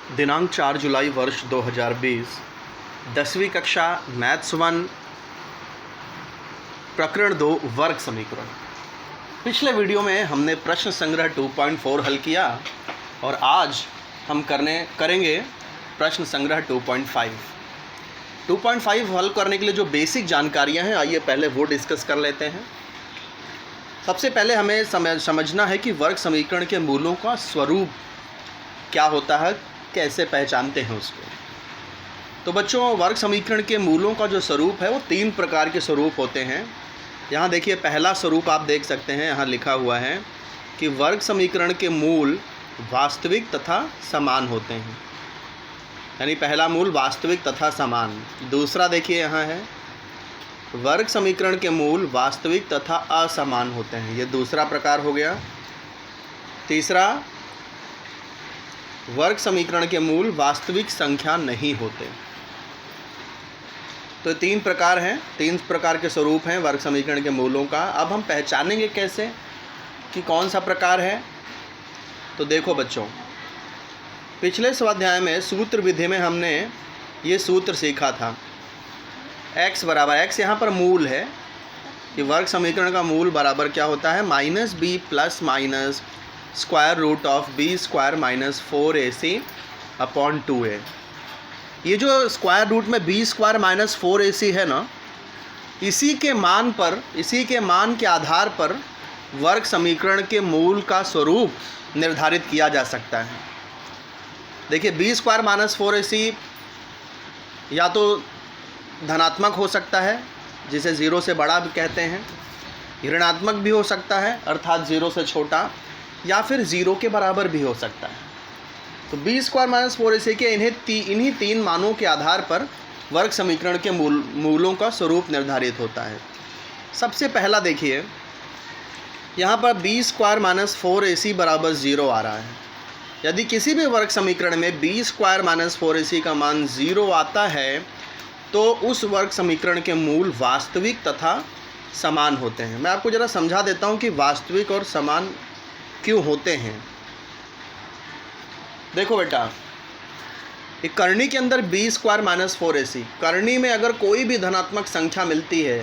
दिनांक 4 जुलाई वर्ष 2020, 10वीं कक्षा मैथ्स 1 प्रकरण 2 वर्ग समीकरण। पिछले वीडियो में हमने प्रश्न संग्रह 2.4 हल किया और आज हम करेंगे प्रश्न संग्रह 2.5। 2.5 हल करने के लिए जो बेसिक जानकारियां हैं, आइए पहले वो डिस्कस कर लेते हैं। सबसे पहले हमें समझना है कि वर्ग समीकरण के मूलों का स्वरूप क्या होता है, कैसे पहचानते हैं उसको। तो बच्चों, वर्ग समीकरण के मूलों का जो स्वरूप है वो 3 प्रकार के स्वरूप होते हैं। यहाँ देखिए, पहला स्वरूप आप देख सकते हैं, यहाँ लिखा हुआ है कि वर्ग समीकरण के मूल वास्तविक तथा समान होते हैं, यानी पहला मूल वास्तविक तथा समान। दूसरा देखिए, यहाँ है वर्ग समीकरण के मूल वास्तविक तथा असमान होते हैं, ये दूसरा प्रकार हो गया। तीसरा, वर्ग समीकरण के मूल वास्तविक संख्या नहीं होते। तो 3 प्रकार हैं, 3 प्रकार के स्वरूप हैं वर्ग समीकरण के मूलों का। अब हम पहचानेंगे कैसे कि कौन सा प्रकार है। तो देखो बच्चों, पिछले स्वाध्याय में सूत्र विधि में हमने ये सूत्र सीखा था, x बराबर x, यहाँ पर मूल है कि वर्ग समीकरण का मूल बराबर क्या होता है, -b plus minus square root of b square minus 4ac upon 2a। ये जो स्क्वायर रूट में b स्क्वायर माइनस 4ac है ना, इसी के मान के आधार पर वर्ग समीकरण के मूल का स्वरूप निर्धारित किया जा सकता है। देखिए, b स्क्वायर माइनस 4ac या तो धनात्मक हो सकता है, जिसे 0 से बड़ा भी कहते हैं, ऋणात्मक भी हो सकता है अर्थात 0 से छोटा, या फिर 0 के बराबर भी हो सकता है। तो b स्क्वायर माइनस 4ac के इन्हीं 3 मानों के आधार पर वर्ग समीकरण के मूलों का स्वरूप निर्धारित होता है। सबसे पहला देखिए, यहाँ पर b स्क्वायर माइनस 4ac बराबर 0 आ रहा है। यदि किसी भी वर्ग समीकरण में b स्क्वायर माइनस 4ac का मान 0 आता है तो उस वर्ग समीकरण के मूल वास्तविक तथा समान होते हैं। मैं आपको ज़रा समझा देता हूँ कि वास्तविक और समान क्यों होते हैं। देखो बेटा, एक करनी के अंदर b स्क्वायर माइनस 4ac, करनी में अगर कोई भी धनात्मक संख्या मिलती है,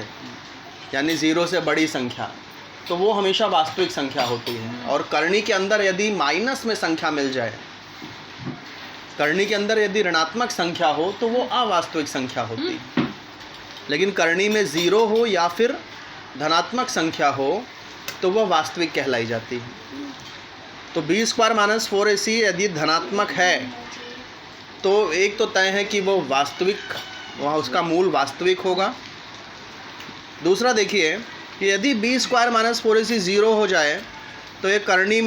यानी 0 से बड़ी संख्या, तो वो हमेशा वास्तविक संख्या होती है। और करनी के अंदर यदि माइनस में संख्या मिल जाए, करनी के अंदर यदि ऋणात्मक संख्या हो, तो वो अवास्तविक संख्या होती है। लेकिन करनी में 0 हो या फिर धनात्मक संख्या हो तो वह वास्तविक कहलाई जाती है। तो b स्क्वायर माइनस 4ac यदि धनात्मक है तो एक तो तय है कि वो वास्तविक, वहाँ उसका मूल वास्तविक होगा। दूसरा देखिए कि यदि b स्क्वायर माइनस 4ac 0 हो जाए तो ये करनी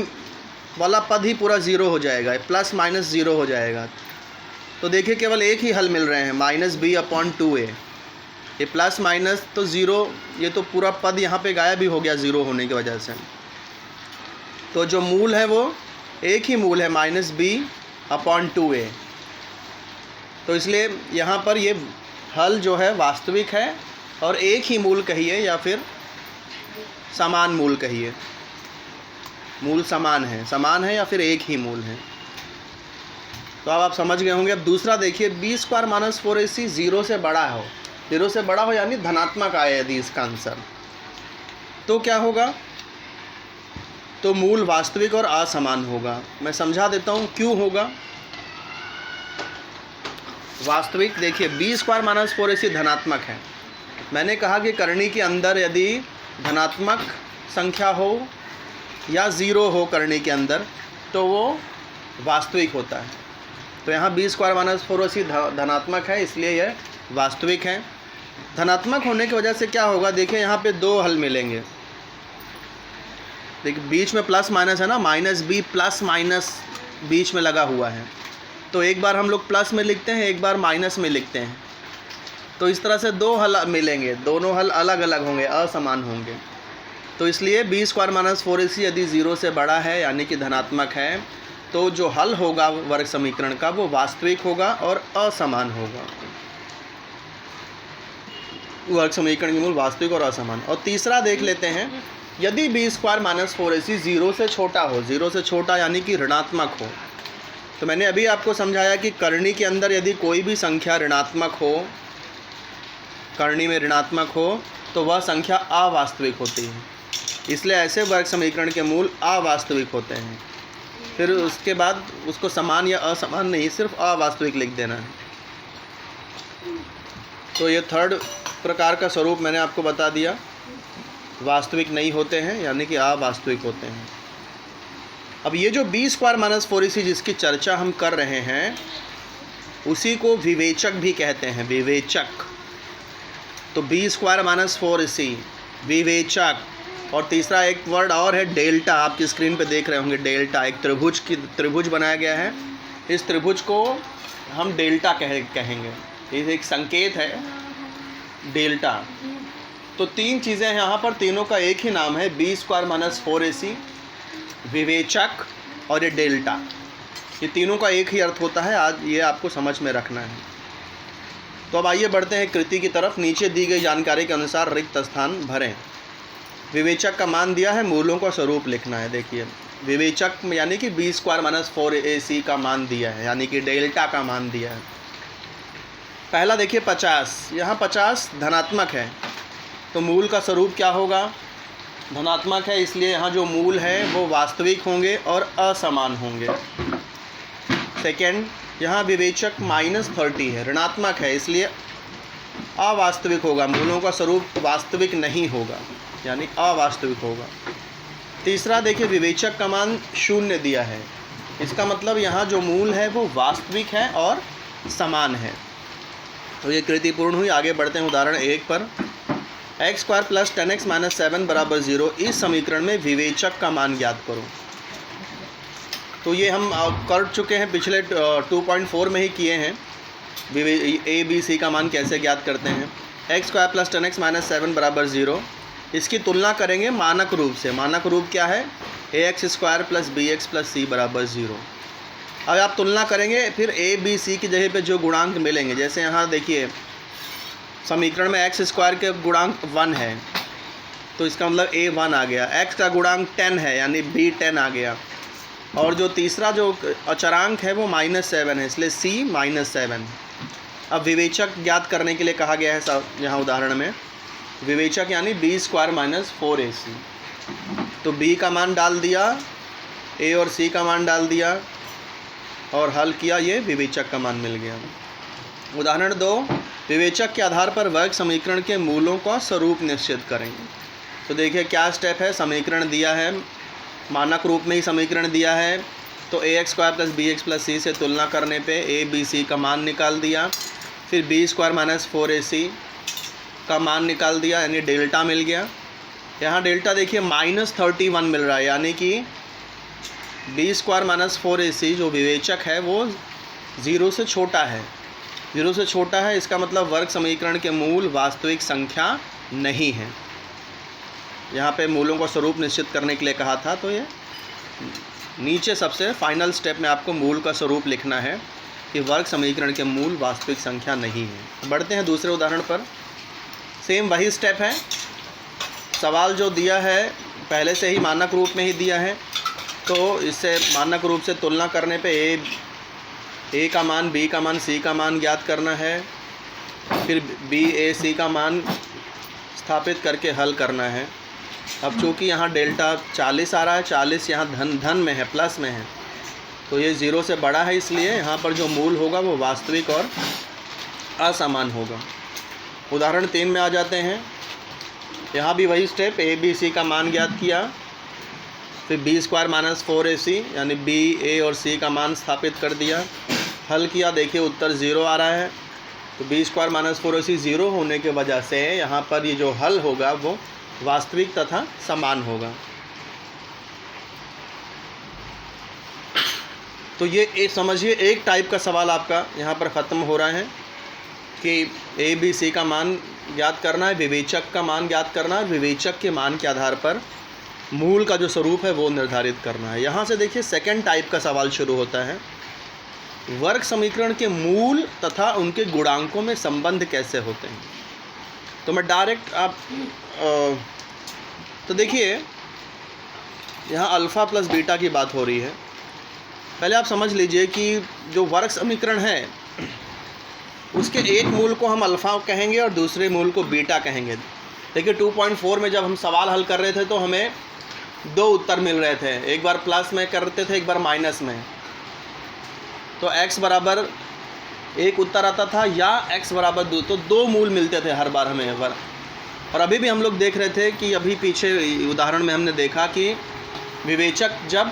वाला पद ही पूरा 0 हो जाएगा, प्लस माइनस 0 हो जाएगा। तो देखिए, केवल एक ही हल मिल रहे हैं, -b अपॉन 2a। ये प्लस माइनस तो 0, ये तो पूरा पद यहाँ पे गायब ही हो गया 0 होने की वजह से। तो जो मूल है वो एक ही मूल है, -b अपॉन 2a। तो इसलिए यहाँ पर ये हल जो है वास्तविक है और एक ही मूल कहिए या फिर समान मूल कहिए। मूल समान है या फिर एक ही मूल है। तो अब आप समझ गए होंगे। अब दूसरा देखिए, b स्क्वायर माइनस 4ac 0 से बड़ा हो, 0 से बड़ा हो यानी धनात्मक आए यदि इसका आंसर, तो क्या होगा, तो मूल वास्तविक और असमान होगा। मैं समझा देता हूँ क्यों होगा। वास्तविक देखिए, b स्क्वायर माइनस 4ac धनात्मक है। मैंने कहा कि करनी के अंदर यदि धनात्मक संख्या हो या 0 हो करनी के अंदर तो वो वास्तविक होता है। तो यहाँ b स्क्वायर माइनस 4ac धनात्मक है, इसलिए यह वास्तविक है। धनात्मक होने की वजह से क्या होगा, देखिए यहाँ पे 2 हल मिलेंगे। देखिए बीच में प्लस माइनस है ना, -b प्लस माइनस बीच में लगा हुआ है। तो एक बार हम लोग प्लस में लिखते हैं, एक बार माइनस में लिखते हैं। तो इस तरह से 2 हल मिलेंगे, दोनों हल अलग अलग होंगे, असमान होंगे। तो इसलिए b स्क्वायर माइनस 4ac यदि 0 से बड़ा है यानी कि धनात्मक है, तो जो हल होगा वर्ग समीकरण का वो वास्तविक होगा और असमान होगा। वर्ग समीकरण के मूल वास्तविक और असमान। और तीसरा देख लेते हैं, यदि b स्क्वायर माइनस 4ac 0 से छोटा हो, 0 से छोटा यानी कि ऋणात्मक हो, तो मैंने अभी आपको समझाया कि करनी के अंदर यदि कोई भी संख्या ऋणात्मक हो, करनी में ऋणात्मक हो, तो वह संख्या अवास्तविक होती है। इसलिए ऐसे वर्ग समीकरण के मूल अवास्तविक होते हैं। फिर उसके बाद उसको समान या असमान नहीं, सिर्फ अवास्तविक लिख देना है। तो ये थर्ड प्रकार का स्वरूप मैंने आपको बता दिया, वास्तविक नहीं होते हैं यानी कि अवास्तविक होते हैं। अब ये जो बी स्क्वायर माइनस 4ac जिसकी चर्चा हम कर रहे हैं, उसी को विवेचक भी कहते हैं, विवेचक। तो बी स्क्वायर माइनस 4ac विवेचक। और तीसरा एक वर्ड और है डेल्टा, आपकी स्क्रीन पे देख रहे होंगे डेल्टा। एक त्रिभुज बनाया गया है, इस त्रिभुज को हम डेल्टा कहेंगे। ये एक संकेत है डेल्टा। तो तीन चीज़ें हैं यहाँ पर, तीनों का एक ही नाम है, बी स्क्वायर माइनस 4ac, विवेचक और ये डेल्टा। ये तीनों का एक ही अर्थ होता है। आज ये आपको समझ में रखना है। तो अब आइए बढ़ते हैं कृति की तरफ। नीचे दी गई जानकारी के अनुसार रिक्त स्थान भरें। विवेचक का मान दिया है, मूलों का स्वरूप लिखना है। देखिए विवेचक यानी कि बी स्क्वायर माइनस 4ac का मान दिया है, यानी कि डेल्टा का मान दिया है। पहला देखिए 50, यहाँ 50 धनात्मक है, तो मूल का स्वरूप क्या होगा? धनात्मक है, इसलिए यहाँ जो मूल है वो वास्तविक होंगे और असमान होंगे। सेकेंड, यहाँ विवेचक -30 है, ऋणात्मक है, इसलिए अवास्तविक होगा, मूलों का स्वरूप वास्तविक नहीं होगा, यानी अवास्तविक होगा। तीसरा देखिए विवेचक का मान 0 दिया है, इसका मतलब यहाँ जो मूल है वो वास्तविक है और समान है। तो ये कृति पूर्ण हुई। आगे बढ़ते हैं उदाहरण 1 पर। x² + 10x - 7 = 0, इस समीकरण में विवेचक का मान ज्ञात करो। तो ये हम कर चुके हैं, पिछले 2.4 में ही किए हैं। a b c का मान कैसे ज्ञात करते हैं। x² + 10x - 7 = 0, इसकी तुलना करेंगे मानक रूप से। मानक रूप क्या है? ax² + bx + c = 0। अब आप तुलना करेंगे, फिर a b c की जगह पे जो गुणांक मिलेंगे, जैसे यहाँ देखिए समीकरण में x² के गुणांक 1 है, तो इसका मतलब a 1 आ गया। x का गुणांक 10 है, यानी b 10 आ गया। और जो तीसरा जो अचरांक है वो -7 है, इसलिए c -7। अब विवेचक ज्ञात करने के लिए कहा गया है यहाँ उदाहरण में, विवेचक यानी b² - 4ac। तो b का मान डाल दिया, a और c का मान डाल दिया और हल किया, ये विवेचक का मान मिल गया। उदाहरण 2, विवेचक के आधार पर वर्ग समीकरण के मूलों का स्वरूप निश्चित करेंगे। तो देखिए क्या स्टेप है, समीकरण दिया है, मानक रूप में ही समीकरण दिया है, तो ax² + bx + c से तुलना करने पे a b c का मान निकाल दिया, फिर b² - 4ac का मान निकाल दिया, यानी डेल्टा मिल गया। यहाँ डेल्टा देखिए -31 मिल रहा है, यानी कि b² - 4ac जो विवेचक है वो 0 से छोटा है। 0 से छोटा है, इसका मतलब वर्ग समीकरण के मूल वास्तविक संख्या नहीं है। यहाँ पे मूलों का स्वरूप निश्चित करने के लिए कहा था, तो ये नीचे सबसे फाइनल स्टेप में आपको मूल का स्वरूप लिखना है कि वर्ग समीकरण के मूल वास्तविक संख्या नहीं है। बढ़ते हैं दूसरे उदाहरण पर। सेम वही स्टेप है, सवाल जो दिया है पहले से ही मानक रूप में ही दिया है, तो इससे मानक रूप से तुलना करने पे a का मान, b का मान, c का मान ज्ञात करना है, फिर b a c का मान स्थापित करके हल करना है। अब चूँकि यहाँ डेल्टा 40 आ रहा है, 40 यहाँ धन में है, प्लस में है, तो ये 0 से बड़ा है, इसलिए यहाँ पर जो मूल होगा वो वास्तविक और असमान होगा। उदाहरण 3 में आ जाते हैं। यहाँ भी वही स्टेप, a b c का मान ज्ञात किया, फिर b² - 4ac यानी b a और c का मान स्थापित कर दिया, हल किया। देखिए उत्तर 0 आ रहा है, तो b² - 4ac 0 होने के वजह से यहाँ पर ये जो हल होगा वो वास्तविक तथा समान होगा। तो ये एक समझिए, एक टाइप का सवाल आपका यहाँ पर ख़त्म हो रहा है कि a b c का मान ज्ञात करना है, विवेचक का मान ज्ञात करना है, विवेचक के मान के आधार पर मूल का जो स्वरूप है वो निर्धारित करना है। यहाँ से देखिए सेकंड टाइप का सवाल शुरू होता है, वर्ग समीकरण के मूल तथा उनके गुणांकों में संबंध कैसे होते हैं। तो मैं डायरेक्ट तो देखिए यहाँ अल्फ़ा + बीटा की बात हो रही है। पहले आप समझ लीजिए कि जो वर्ग समीकरण है उसके एक मूल को हम अल्फ़ा कहेंगे और दूसरे मूल को बीटा कहेंगे। देखिए 2.4 में जब हम सवाल हल कर रहे थे तो हमें दो उत्तर मिल रहे थे, एक बार प्लस में करते थे, एक बार माइनस में। तो x बराबर एक उत्तर आता था या x बराबर 2, तो दो मूल मिलते थे हर बार हमें। और अभी भी हम लोग देख रहे थे कि अभी पीछे उदाहरण में हमने देखा कि विवेचक जब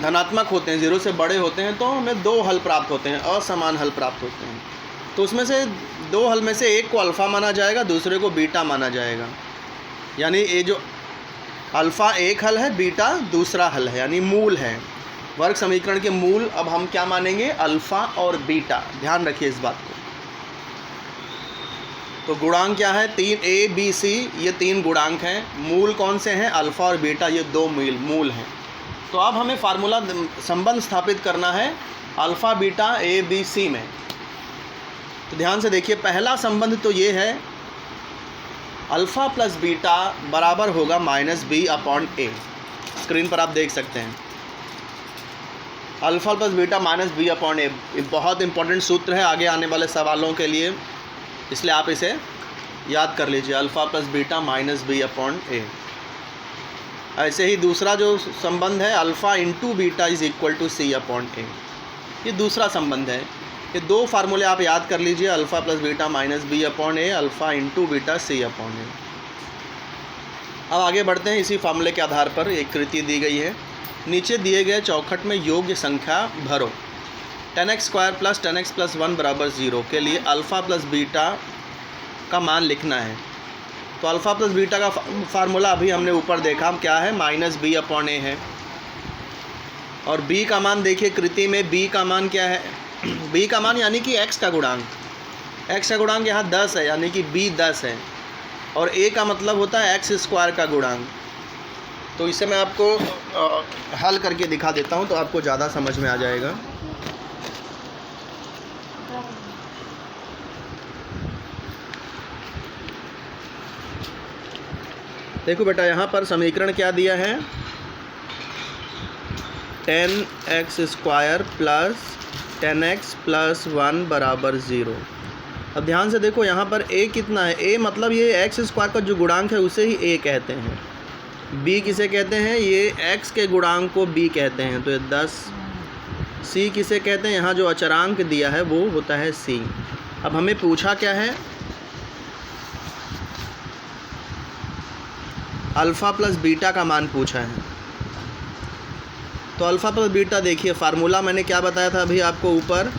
धनात्मक होते हैं, 0 से बड़े होते हैं, तो हमें दो हल प्राप्त होते हैं, असमान हल प्राप्त होते हैं। तो उसमें से दो हल में से एक को अल्फ़ा माना जाएगा, दूसरे को बीटा माना जाएगा। यानी ये जो अल्फ़ा एक हल है, बीटा दूसरा हल है, यानी मूल है। वर्ग समीकरण के मूल अब हम क्या मानेंगे? अल्फ़ा और बीटा। ध्यान रखिए इस बात को। तो गुणांक क्या है? 3 A B C, ये 3 गुणांक हैं। मूल कौन से हैं? अल्फ़ा और बीटा, ये 2 मूल हैं। तो अब हमें फार्मूला संबंध स्थापित करना है alpha beta A B C में। तो ध्यान से देखिए, पहला संबंध तो ये है अल्फ़ा प्लस बीटा बराबर होगा -B/A। स्क्रीन पर आप देख सकते हैं अल्फ़ा प्लस बीटा -B/A। ये बहुत इंपॉर्टेंट सूत्र है आगे आने वाले सवालों के लिए, इसलिए आप इसे याद कर लीजिए, अल्फ़ा प्लस बीटा -B/A। ऐसे ही दूसरा जो संबंध है alpha into beta is equal to C/A, ये दूसरा संबंध है। ये दो फार्मूले आप याद कर लीजिए, alpha plus beta -B/A, alpha into beta C/A। अब आगे बढ़ते हैं। इसी फार्मूले के आधार पर एक कृति दी गई है। नीचे दिए गए चौखट में योग्य संख्या भरो। 10x² प्लस 10x प्लस 1 बराबर 0 के लिए अल्फ़ा प्लस बीटा का मान लिखना है। तो अल्फ़ा प्लस बीटा का फार्मूला अभी हमने ऊपर देखा क्या है, -B/A है। और b का मान देखिए कृति में, b का मान क्या है? b का मान यानी कि x का गुणांक। x का गुणांक यहाँ 10 है, यानी कि b 10 है। और a का मतलब होता है x² का गुणांक। तो इसे मैं आपको हल करके दिखा देता हूँ तो आपको ज़्यादा समझ में आ जाएगा। देखो बेटा, यहाँ पर समीकरण क्या दिया है? 10x² प्लस 10x प्लस 1 बराबर 0। अब ध्यान से देखो, यहाँ पर a कितना है? a मतलब ये x² का जो गुणांक है उसे ही a कहते हैं। b किसे कहते हैं? ये x के गुणांक को b कहते हैं, तो ये 10। c किसे कहते हैं? यहाँ जो अचरांक दिया है वो होता है c। अब हमें पूछा क्या है? अल्फ़ा प्लस बीटा का मान पूछा है। तो अल्फ़ा प्लस बीटा देखिए, फार्मूला मैंने क्या बताया था अभी आपको ऊपर?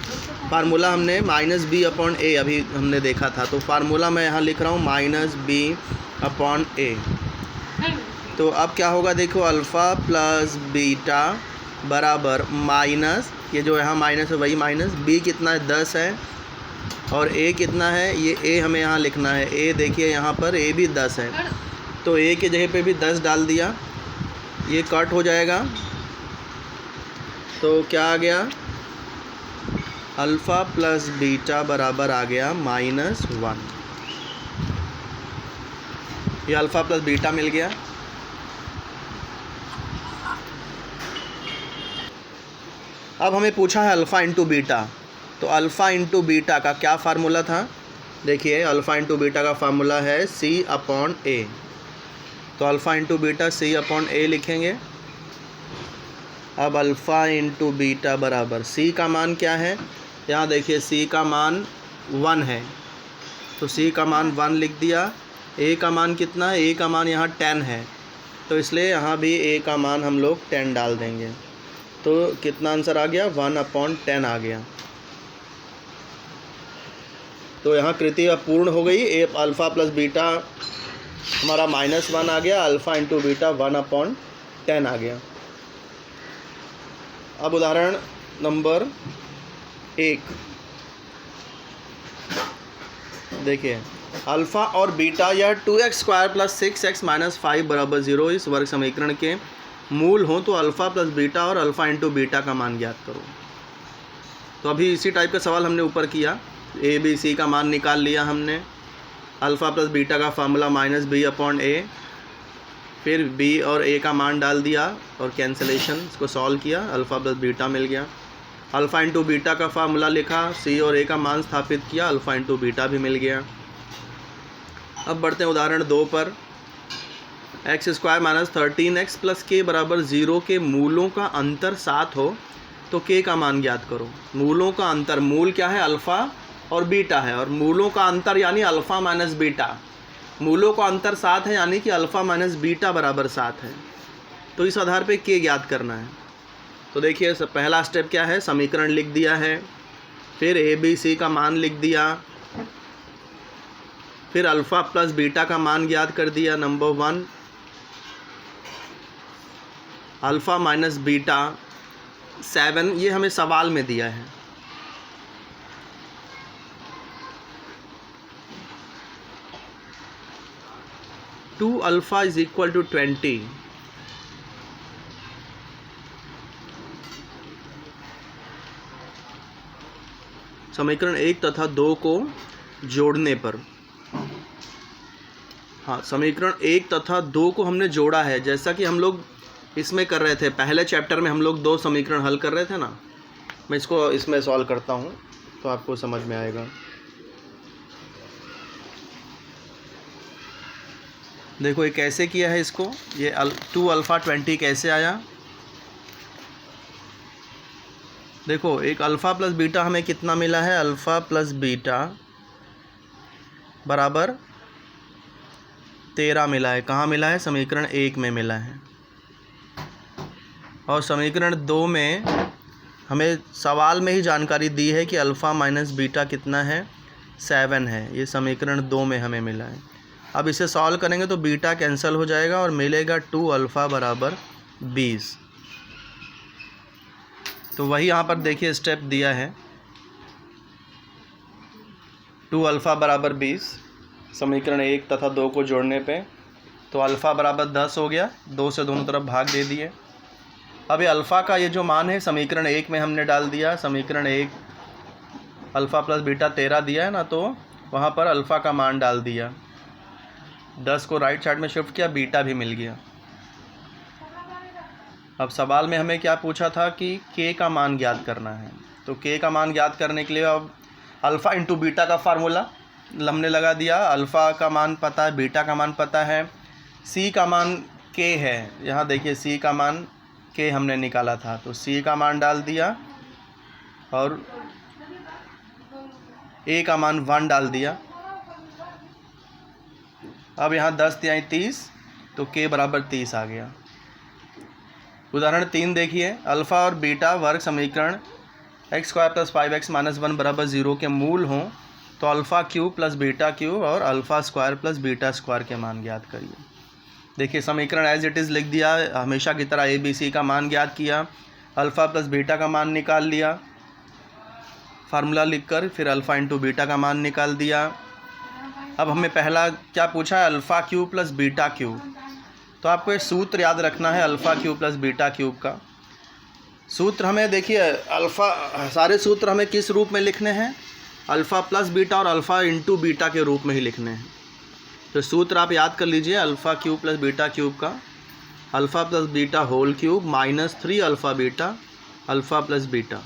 फार्मूला हमने -B/A अभी हमने देखा था। तो फार्मूला मैं यहाँ लिख रहा हूँ -B/A। तो अब क्या होगा? देखो, अल्फ़ा प्लस बीटा बराबर माइनस, ये जो यहाँ माइनस है वही माइनस, b कितना है? 10 है। और a कितना है? ये a हमें यहाँ लिखना है। a देखिए यहाँ पर a भी 10 है, तो a के जगह पे भी 10 डाल दिया, ये कट हो जाएगा। तो क्या आ गया? अल्फ़ा प्लस बीटा बराबर आ गया -1। ये अल्फ़ा प्लस बीटा मिल गया। अब हमें पूछा है अल्फ़ा इंटू बीटा। तो अल्फ़ा इंटू बीटा का क्या फार्मूला था? देखिए, अल्फ़ा इंटू बीटा का फार्मूला है C/A। तो अल्फ़ा इंटू बीटा C/A लिखेंगे। अब अल्फ़ा इंटू बीटा बराबर c का मान क्या है? यहाँ देखिए, c का मान 1 है, तो c का मान 1 लिख दिया। a का मान कितना है? a का मान यहाँ 10 है, तो इसलिए यहाँ भी a का मान हम लोग 10 डाल देंगे। तो कितना आंसर आ गया? 1/10 आ गया। तो यहाँ कृति अब पूर्ण हो गई। अल्फ़ा प्लस बीटा हमारा -1 आ गया, अल्फ़ा इंटू बीटा 1/10 आ गया। अब उदाहरण नंबर 1 देखिए, अल्फ़ा और बीटा यह 2x² प्लस 6x माइनस 5 बराबर 0 इस वर्ग समीकरण के मूल हों तो अल्फ़ा प्लस बीटा और अल्फ़ा इंटू बीटा का मान ज्ञात करो। तो अभी इसी टाइप का सवाल हमने ऊपर किया। a b c का मान निकाल लिया हमने। अल्फ़ा प्लस बीटा का फार्मूला -B/A। फिर बी और ए का मान डाल दिया और कैंसिलेशन इसको सॉल्व किया, अल्फ़ा प्लस बीटा मिल गया। अल्फ़ा इंटू बीटा का फार्मूला लिखा, सी और ए का मान स्थापित किया, अल्फ़ा इंटू बीटा भी मिल गया। अब बढ़ते हैं उदाहरण 2 पर। X square minus 13x plus के बराबर 0 के मूलों का अंतर 7 हो तो के का मान ज्ञात करो। मूलों का अंतर, मूल क्या है? अल्फ़ा और बीटा है, और मूलों का अंतर यानी अल्फ़ा माइनस बीटा। मूलों का अंतर 7 है यानी कि अल्फ़ा माइनस बीटा बराबर 7 है। तो इस आधार पे के ज्ञात करना है। तो देखिए पहला स्टेप क्या है, समीकरण लिख दिया है, फिर ए बी सी का मान लिख दिया, फिर अल्फ़ा प्लस बीटा का मान ज्ञात कर दिया। नंबर 1 अल्फ़ा माइनस बीटा 7, ये हमें सवाल में दिया है। Two alpha is equal to 20। समीकरण 1 तथा 2 को जोड़ने पर, हाँ समीकरण 1 तथा 2 को हमने जोड़ा है, जैसा कि हम लोग इसमें कर रहे थे। पहले चैप्टर में हम लोग 2 समीकरण हल कर रहे थे ना। मैं इसको इसमें सॉल्व करता हूँ तो आपको समझ में आएगा। देखो ये कैसे किया है इसको, ये 2 अल्फ़ा 20 कैसे आया। देखो एक अल्फ़ा प्लस बीटा हमें कितना मिला है, अल्फ़ा प्लस बीटा बराबर 13 मिला है। कहाँ मिला है? समीकरण 1 में मिला है। और समीकरण 2 में हमें सवाल में ही जानकारी दी है कि अल्फ़ा माइनस बीटा कितना है, 7 है। ये समीकरण 2 में हमें मिला है। अब इसे सॉल्व करेंगे तो बीटा कैंसिल हो जाएगा और मिलेगा 2 अल्फ़ा बराबर 20। तो वही यहाँ पर देखिए स्टेप दिया है, 2 अल्फ़ा बराबर 20 समीकरण 1 तथा 2 को जोड़ने पे, तो अल्फ़ा बराबर 10 हो गया, 2 से दोनों तरफ भाग दे दिए। अब ये अल्फ़ा का ये जो मान है समीकरण 1 में हमने डाल दिया। समीकरण 1 अल्फ़ा प्लस बीटा 13 दिया है ना, तो वहाँ पर अल्फ़ा का मान डाल दिया, 10 को राइट साइड में शिफ्ट किया, बीटा भी मिल गया। अब सवाल में हमें क्या पूछा था कि के का मान ज्ञात करना है। तो के का मान ज्ञात करने के लिए अब अल्फ़ा इंटू बीटा का फार्मूला हमने लगा दिया। अल्फ़ा का मान पता है, बीटा का मान पता है, सी का मान के है। यहाँ देखिए सी का मान के हमने निकाला था, तो सी का मान डाल दिया और ए का मान 1 डाल दिया। अब यहाँ 10 तिहाई 30, तो के बराबर 30 आ गया। उदाहरण 3 देखिए, अल्फ़ा और बीटा वर्ग समीकरण x square plus 5x minus 1 बराबर 0 के मूल हों तो alpha cube plus beta cube और alpha square plus beta square के मान ज्ञात करिए। देखिए समीकरण एज इट इज़ लिख दिया, हमेशा की तरह ए बी सी का मान ज्ञात किया, अल्फ़ा प्लस बीटा का मान निकाल लिया फार्मूला लिखकर, फिर अल्फ़ा इंटू बीटा का मान निकाल दिया। अब हमें पहला क्या पूछा है, alpha cube plus beta cube. तो आपको ये सूत्र याद रखना है alpha cube plus beta cube का। सूत्र हमें देखिए अल्फ़ा, सारे सूत्र हमें किस रूप में लिखने हैं, अल्फ़ा प्लस बीटा और अल्फ़ा इंटू बीटा के रूप में ही लिखने हैं। तो सूत्र आप याद कर लीजिए, alpha cube plus beta cube का, alpha plus beta whole cube minus 3 alpha beta alpha plus beta.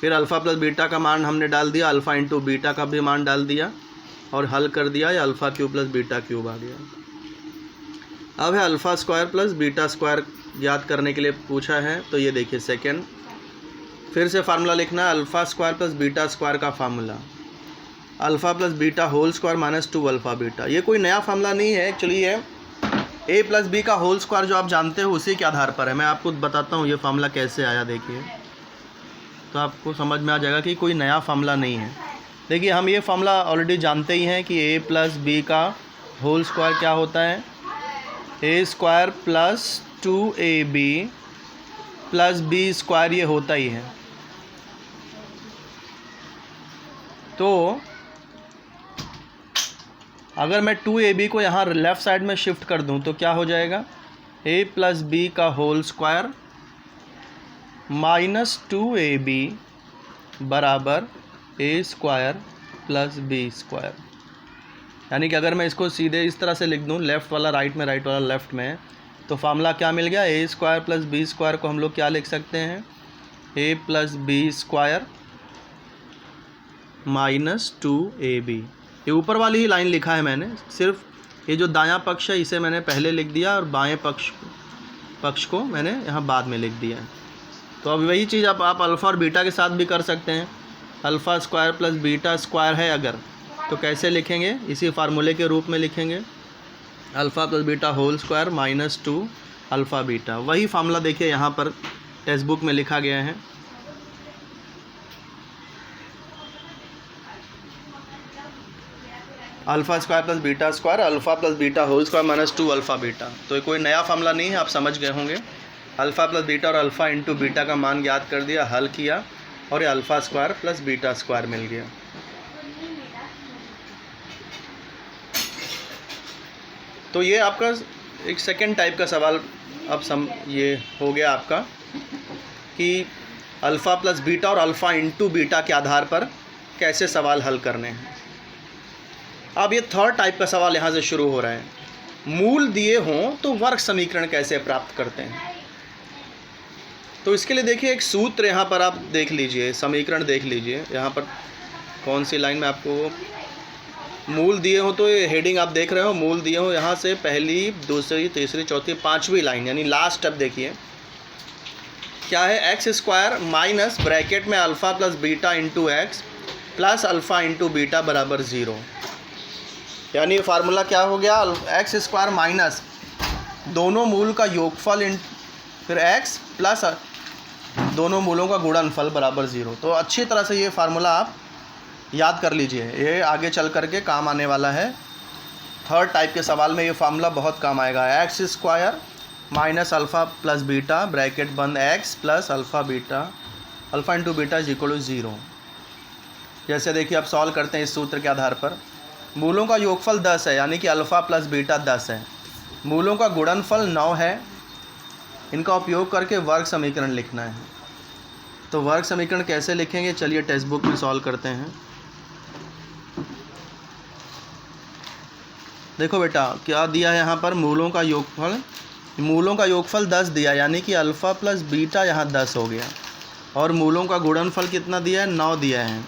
फिर अल्फ़ा प्लस बीटा का मान हमने डाल दिया, अल्फ़ा इंटू बीटा का भी मान डाल दिया और हल कर दिया, या alpha cube plus beta cube आ गया। अब है alpha square plus beta square याद करने के लिए पूछा है, तो ये देखिए सेकेंड, फिर से फार्मूला लिखना है, alpha square plus beta square का formula alpha plus beta whole square minus 2 alpha beta. ये कोई नया फार्मूला नहीं है एक्चुअली, ये ए प्लस बी का होल स्क्वायर जो आप जानते हो उसी के आधार पर है। मैं आपको बताता हूँ ये फार्मूला कैसे आया, देखिए तो आपको समझ में आ जाएगा कि कोई नया फार्मूला नहीं है। देखिए हम ये फार्मूला ऑलरेडी जानते ही हैं कि ए प्लस बी का होल स्क्वायर क्या होता है, A square plus 2ab plus B square, ये होता ही है। तो अगर मैं 2ab को यहाँ लेफ़्ट साइड में शिफ्ट कर दूँ तो क्या हो जाएगा, a प्लस बी का होल स्क्वायर माइनस 2ab बराबर a square plus B square. यानी कि अगर मैं इसको सीधे इस तरह से लिख दूँ, लेफ़्ट वाला राइट में, राइट वाला लेफ़्ट में, तो फार्मूला क्या मिल गया, A square plus B square को हम लोग क्या लिख सकते हैं, A plus B square minus 2ab। ये ऊपर वाली ही लाइन लिखा है मैंने, सिर्फ ये जो दायां पक्ष है इसे मैंने पहले लिख दिया और बाएं पक्ष को मैंने यहाँ बाद में लिख दिया है। तो अब वही चीज़ आप अल्फ़ा और बीटा के साथ भी कर सकते हैं। Alpha square plus beta square है अगर, तो कैसे लिखेंगे, इसी फार्मूले के रूप में लिखेंगे, alpha plus beta whole square minus 2 alpha beta. वही फार्मूला देखिए यहाँ पर टेक्स्ट बुक में लिखा गया है। Alpha square plus beta square alpha plus beta whole square minus 2 alpha beta. तो ये कोई नया फार्मूला नहीं है, आप समझ गए होंगे। अल्फ़ा प्लस बीटा और अल्फ़ा इंटू बीटा का मान ज्ञात कर दिया, हल किया और ये alpha square plus beta square मिल गया। तो ये आपका एक सेकेंड टाइप का सवाल अब ये हो गया आपका कि अल्फ़ा प्लस बीटा और अल्फ़ा इंटू बीटा के आधार पर कैसे सवाल हल करने हैं। अब ये थर्ड टाइप का सवाल यहाँ से शुरू हो रहा है, मूल दिए हों तो वर्ग समीकरण कैसे प्राप्त करते हैं। तो इसके लिए देखिए एक सूत्र यहाँ पर आप देख लीजिए, समीकरण देख लीजिए, यहाँ पर कौन सी लाइन में आपको मूल दिए हो, तो ये हेडिंग आप देख रहे हो, मूल दिए हो, यहाँ से पहली दूसरी तीसरी चौथी पांचवी लाइन यानी लास्ट स्टेप देखिए क्या है, एक्स स्क्वायर माइनस ब्रैकेट में alpha plus beta into x plus alpha into beta बराबर 0। यानी फार्मूला क्या हो गया, एक्स स्क्वायर माइनस दोनों मूल का योगफल फिर एक्स प्लस दोनों मूलों का गुणनफल बराबर 0। तो अच्छी तरह से ये फार्मूला आप याद कर लीजिए, ये आगे चल कर के काम आने वाला है। थर्ड टाइप के सवाल में ये फार्मूला बहुत काम आएगा। X square minus alpha plus beta bracket बंद x plus alpha beta alpha into beta is equal to 0। जैसे देखिए आप सॉल्व करते हैं इस सूत्र के आधार पर, मूलों का योगफल 10 है यानी कि अल्फ़ा प्लस बीटा 10 है, मूलों का गुणनफल 9 है, इनका उपयोग करके वर्ग समीकरण लिखना है। तो वर्ग समीकरण कैसे लिखेंगे, चलिए टेक्स्ट बुक में सॉल्व करते हैं। देखो बेटा क्या दिया है यहाँ पर, मूलों का योगफल 10 दिया यानी कि अल्फ़ा प्लस बीटा यहाँ 10 हो गया, और मूलों का गुणनफल कितना दिया है, 9 दिया है,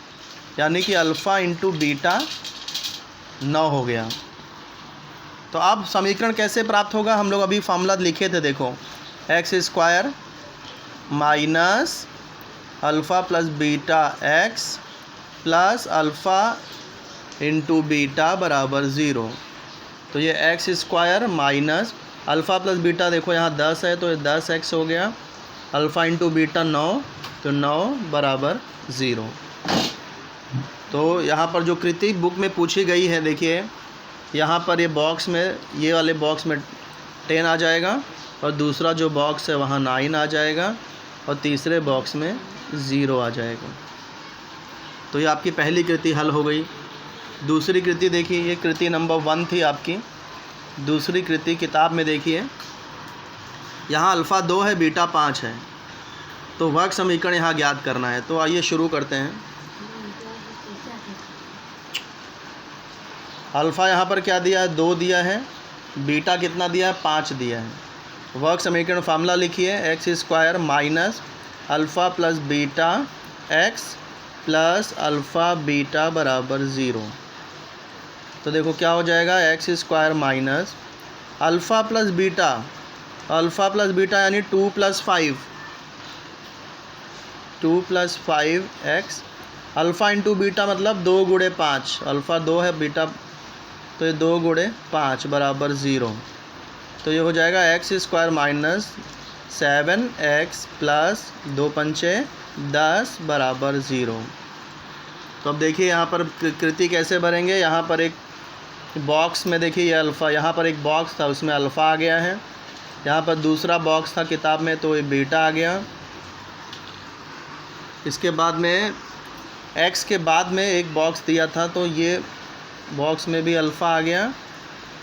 यानी कि अल्फ़ा इंटू बीटा 9 हो गया। तो अब समीकरण कैसे प्राप्त होगा, हम लोग अभी फार्मूला लिखे थे, देखो x square minus alpha plus beta x plus alpha into beta बराबर 0। तो ये x square minus alpha plus beta, देखो यहाँ 10 है तो ये 10x हो गया, अल्फ़ा इंटू बीटा 9, तो 9 बराबर 0। तो यहाँ पर जो कृति बुक में पूछी गई है, देखिए यहाँ पर ये बॉक्स में, ये वाले बॉक्स में 10 आ जाएगा, और दूसरा जो बॉक्स है वहाँ 9 आ जाएगा, और तीसरे बॉक्स में 0 आ जाएगा। तो ये आपकी पहली कृति हल हो गई। दूसरी कृति देखिए, ये कृति नंबर 1 थी आपकी। दूसरी कृति किताब में देखिए, यहाँ अल्फ़ा 2 है बीटा 5 है, तो वर्ग समीकरण यहाँ ज्ञात करना है। तो आइए शुरू करते हैं। अल्फ़ा यहाँ पर क्या दिया है, 2 दिया है, बीटा कितना दिया है, 5 दिया है। वर्ग समीकरण फार्मूला लिखिए, x square minus alpha plus beta x plus alpha beta बराबर 0। तो देखो क्या हो जाएगा, x square minus alpha plus beta यानी 2 plus 5 x, alpha into beta मतलब 2 गुणे 5, अल्फ़ा 2 है बीटा तो ये 2 गुणे 5 बराबर 0। तो ये हो जाएगा x square minus 7x plus 2 पंचे 10 बराबर 0। तो अब देखिए यहाँ पर कृति कैसे भरेंगे। यहाँ पर एक बॉक्स में देखिए ये अल्फ़ा, यहाँ पर एक बॉक्स था उसमें अल्फ़ा आ गया है, यहाँ पर दूसरा बॉक्स था किताब में तो ये बीटा आ गया। इसके बाद में x के बाद में एक बॉक्स दिया था तो ये बॉक्स में भी अल्फ़ा आ गया,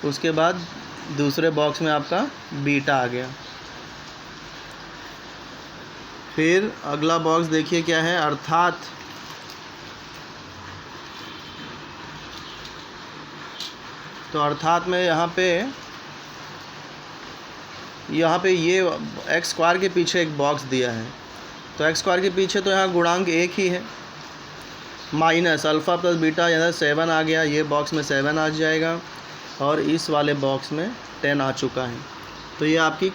उसके बाद दूसरे बॉक्स में आपका बीटा आ गया। फिर अगला बॉक्स देखिए क्या है, अर्थात तो अर्थात में यहाँ पे ये एक्स स्क्वायर के पीछे एक बॉक्स दिया है, तो एक्स स्क्वायर के पीछे तो यहाँ गुणांक एक ही है, माइनस अल्फ़ा प्लस बीटा, यहाँ 7 आ गया, ये बॉक्स में 7 आ जाएगा और इस वाले बॉक्स में 10 आ चुका है। तो ये आपकी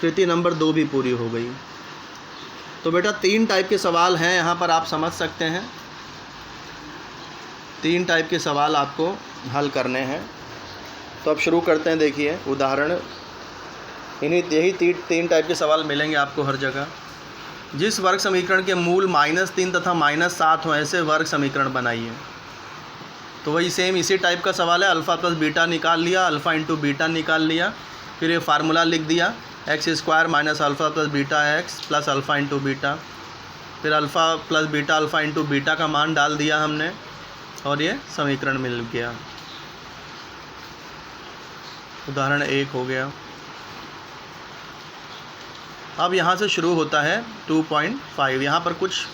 कृति नंबर 2 भी पूरी हो गई। तो बेटा 3 टाइप के सवाल हैं यहाँ पर, आप समझ सकते हैं 3 टाइप के सवाल आपको हल करने हैं। तो अब शुरू करते हैं। देखिए उदाहरण, यही 3 टाइप के सवाल मिलेंगे आपको हर जगह। जिस वर्ग समीकरण के मूल -3 तथा -7 हो ऐसे वर्ग समीकरण बनाइए। तो वही सेम इसी टाइप का सवाल है। अल्फ़ा प्लस बीटा निकाल लिया, अल्फ़ा इंटू बीटा निकाल लिया, फिर ये फार्मूला लिख दिया x square minus alpha plus beta x plus alpha into beta, फिर alpha plus beta alpha into beta का मान डाल दिया हमने और ये समीकरण मिल गया। उदाहरण 1 हो गया। अब यहाँ से शुरू होता है 2.5। यहाँ पर कुछ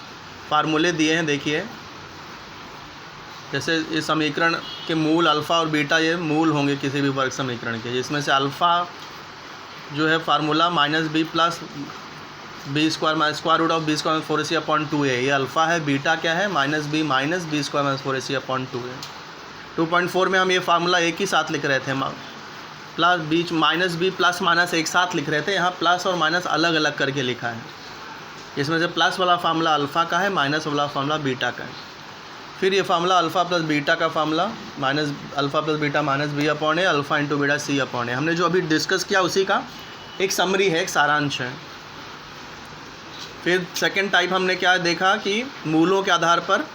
फार्मूले दिए हैं, देखिए जैसे इस समीकरण के मूल अल्फ़ा और बीटा ये मूल होंगे किसी भी वर्ग समीकरण के, जिसमें से अल्फ़ा जो है formula -b plus B square minus square root of b square minus 4ac/2a, ये अल्फ़ा है। बीटा क्या है? -b minus b square minus 4ac/2a। 2.4 में हम ये फार्मूला एक ही साथ लिख रहे थे, प्लस बीच -b प्लस माइनस एक साथ लिख रहे थे, यहाँ प्लस और माइनस अलग अलग करके लिखा है। इसमें से प्लस वाला फार्मूला अल्फ़ा का है, माइनस वाला फार्मूला बीटा का है। फिर ये फार्मूला अल्फ़ा प्लस बीटा का formula minus alpha plus beta minus b/a, alpha into beta c/a। हमने जो अभी डिस्कस किया उसी का एक समरी है, एक सारांश है। फिर सेकंड टाइप हमने क्या देखा कि मूलों के आधार पर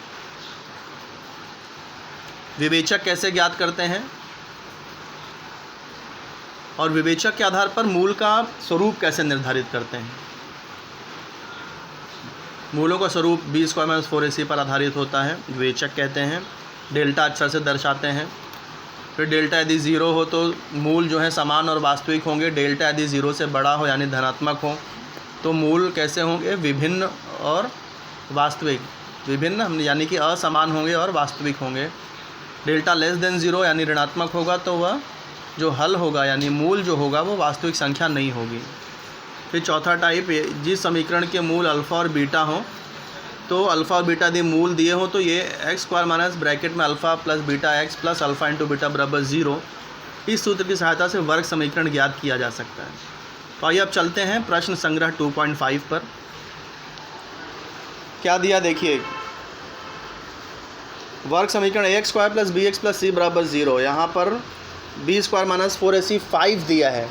विवेचक कैसे ज्ञात करते हैं और विवेचक के आधार पर मूल का स्वरूप कैसे निर्धारित करते हैं। मूलों का स्वरूप b स्क्वायर माइनस 4ac पर आधारित होता है, विवेचक कहते हैं। डेल्टा अक्षर से दर्शाते हैं। फिर डेल्टा यदि 0 हो तो मूल जो है समान और वास्तविक होंगे। डेल्टा यदि 0 से बड़ा हो यानी धनात्मक हो तो मूल कैसे होंगे? विभिन्न और वास्तविक। विभिन्न हम यानी कि असमान होंगे और वास्तविक होंगे। डेल्टा लेस देन 0 यानी ऋणात्मक होगा तो वह जो हल होगा यानी मूल जो होगा वो वास्तविक संख्या नहीं होगी। फिर चौथा टाइप, जिस समीकरण के मूल अल्फ़ा और बीटा हो तो अल्फ़ा और बीटा यदि मूल दिए हो तो ये एक्स स्क्वायर माइनस ब्रैकेट में alpha plus beta x plus alpha into beta बराबर 0, इस सूत्र की सहायता से वर्ग समीकरण ज्ञात किया जा सकता है। तो आइए अब चलते हैं प्रश्न संग्रह 2.5 पर। क्या दिया देखिए, वर्ग समीकरण x square plus b x plus c बराबर 0। यहाँ पर बी स्क्वायर माइनस 4ac 5 दिया है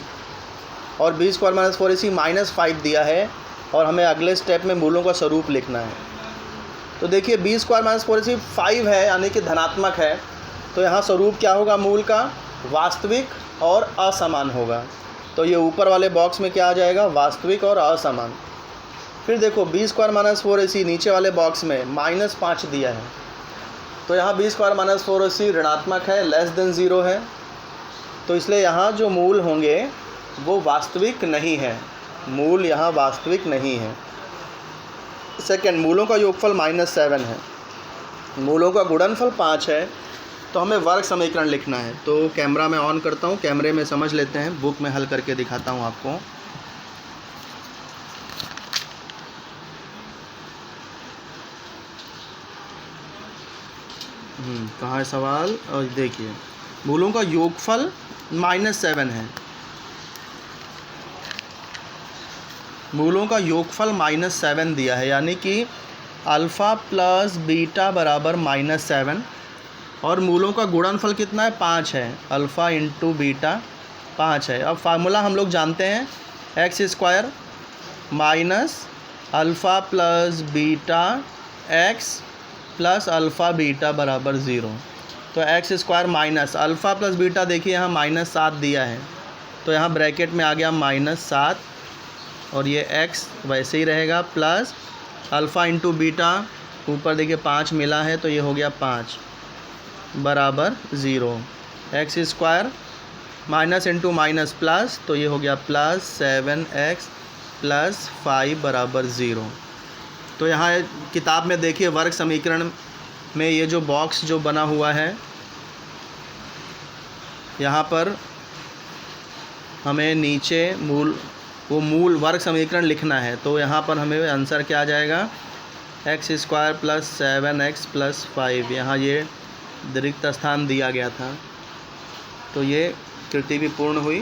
और B square minus 4ac minus 5 दिया है और हमें अगले स्टेप में मूलों का स्वरूप लिखना है। तो देखिए बी स्क्वायर माइनस 4ac 5 है यानी कि धनात्मक है, तो यहाँ स्वरूप क्या होगा? मूल का वास्तविक और असमान होगा। तो ये ऊपर वाले बॉक्स में क्या आ जाएगा? वास्तविक और असमान। फिर देखो बी स्क्वायर माइनस 4ac नीचे वाले बॉक्स में -5 दिया है, तो यहाँ बी स्क्वायर माइनस 4ac ऋणात्मक है, लेस देन 0 है, तो इसलिए यहाँ जो मूल होंगे वो वास्तविक नहीं है। मूल यहाँ वास्तविक नहीं है। सेकंड, मूलों का योगफल -7 है, मूलों का गुणनफल 5 है, तो हमें वर्ग समीकरण लिखना है। तो कैमरा में ऑन करता हूँ, कैमरे में समझ लेते हैं, बुक में हल करके दिखाता हूँ आपको। कहाँ है सवाल? और देखिए मूलों का योगफल -7 है, मूलों का योगफल -7 दिया है यानी कि अल्फ़ा प्लस बीटा बराबर -7 और मूलों का गुणनफल कितना है? 5 है। अल्फ़ा इंटू बीटा 5 है। अब फार्मूला हम लोग जानते हैं, x square minus alpha plus beta x plus alpha beta बराबर 0। तो x square minus alpha plus beta, देखिए यहाँ -7 दिया है, तो यहाँ ब्रैकेट में आ गया -7 और ये x वैसे ही रहेगा, प्लस अल्फ़ा इंटू बीटा ऊपर देखिए 5 मिला है तो ये हो गया 5 बराबर 0। X square minus into minus plus, तो ये हो गया प्लस 7x प्लस 5 बराबर 0। तो यहाँ किताब में देखिए वर्ग समीकरण में ये जो बॉक्स जो बना हुआ है यहाँ पर हमें नीचे मूल वर्ग समीकरण लिखना है, तो यहाँ पर हमें आंसर क्या आ जाएगा, x² + 7x + 5। यहाँ ये रिक्त स्थान दिया गया था, तो ये कृति भी पूर्ण हुई।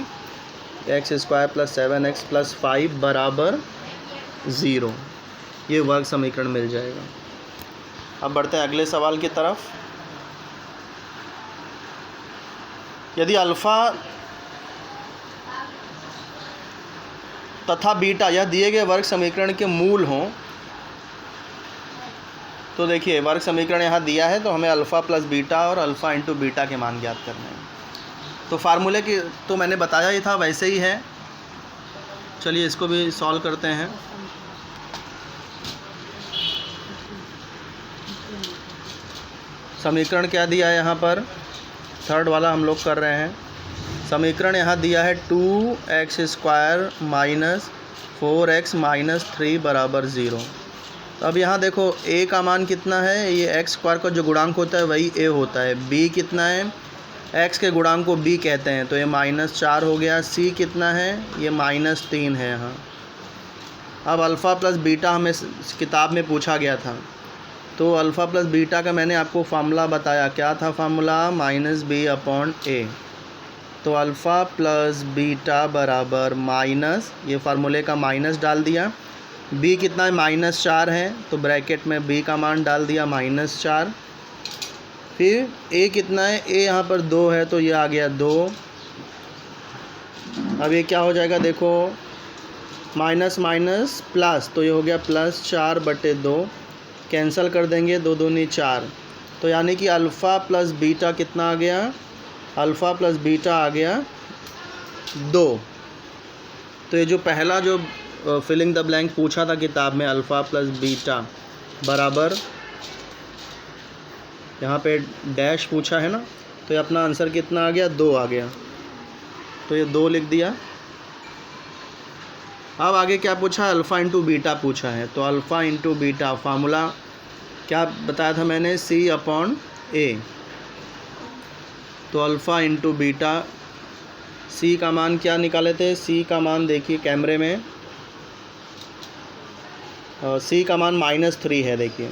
x² + 7x + 5 = 0, ये वर्ग समीकरण मिल जाएगा। अब बढ़ते हैं अगले सवाल की तरफ। यदि अल्फ़ा तथा बीटा यह दिए गए वर्ग समीकरण के मूल हों, तो देखिए वर्ग समीकरण यहाँ दिया है, तो हमें अल्फ़ा + बीटा और अल्फ़ा × बीटा के मान ज्ञात करने हैं। तो फार्मूले की तो मैंने बताया ही था, वैसे ही है। चलिए इसको भी सॉल्व करते हैं। समीकरण क्या दिया है यहाँ पर, थर्ड वाला हम लोग कर रहे हैं। समीकरण यहाँ दिया है 2x² - 4x - 3 = 0। तो अब यहाँ देखो a का मान कितना है, ये x² का जो गुणांक होता है वही a होता है। b कितना है, x के गुणांक को b कहते हैं, तो ये -4 हो गया। c कितना है, ये -3 है यहाँ। अब अल्फ़ा + बीटा हमें किताब में पूछा गया था, तो अल्फ़ा + बीटा का मैंने आपको फार्मूला बताया, क्या था फार्मूला, -b/a। तो अल्फ़ा + बीटा बराबर माइनस, ये फार्मूले का माइनस डाल दिया। b कितना है, -4 है, तो ब्रैकेट में b का मान डाल दिया -4। फिर a कितना है, a यहाँ पर 2 है, तो ये आ गया 2। अब ये क्या हो जाएगा, देखो माइनस माइनस प्लस, तो ये हो गया +4/2, कैंसिल कर देंगे, 2 दूनी 4। तो यानी कि अल्फ़ा + बीटा कितना आ गया, अल्फ़ा + बीटा आ गया 2। तो ये जो पहला जो फिलिंग द ब्लैंक पूछा था किताब में, अल्फ़ा + बीटा बराबर, यहाँ पे डैश पूछा है ना, तो ये अपना आंसर कितना आ गया, 2 आ गया। तो ये 2 लिख दिया। अब आगे क्या पूछा, अल्फ़ा × बीटा पूछा है, तो अल्फ़ा × बीटा फार्मूला क्या बताया था मैंने, c/a। तो अल्फ़ा × बीटा, c का मान क्या निकाले थे, c का मान देखिए कैमरे में, c का मान -3 है, देखिए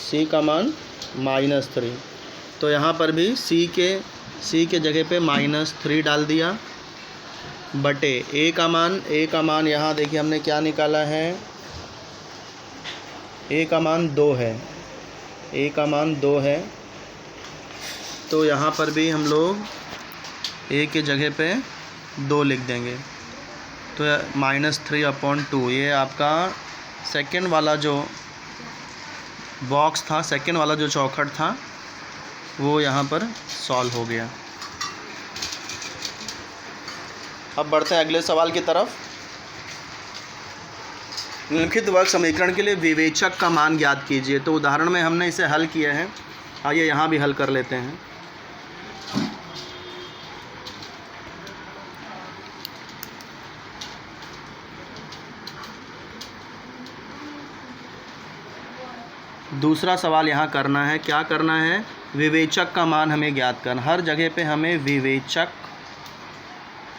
c का मान -3। तो यहाँ पर भी c के जगह पे -3 डाल दिया, बटे a का मान यहाँ देखिए हमने क्या निकाला है, a का मान 2 है, a का मान 2 है। तो यहाँ पर भी हम लोग a के जगह पे 2 लिख देंगे, तो -3/2। ये आपका सेकंड वाला जो बॉक्स था, सेकंड वाला जो चौखट था, वो यहाँ पर सॉल्व हो गया। अब बढ़ते हैं अगले सवाल की तरफ। निम्नलिखित वर्ग समीकरण के लिए विवेचक का मान ज्ञात कीजिए। तो उदाहरण में हमने इसे हल किया है, आइए यहाँ भी हल कर लेते हैं। दूसरा सवाल यहाँ करना है, क्या करना है, विवेचक का मान हमें ज्ञात करना। हर जगह पे हमें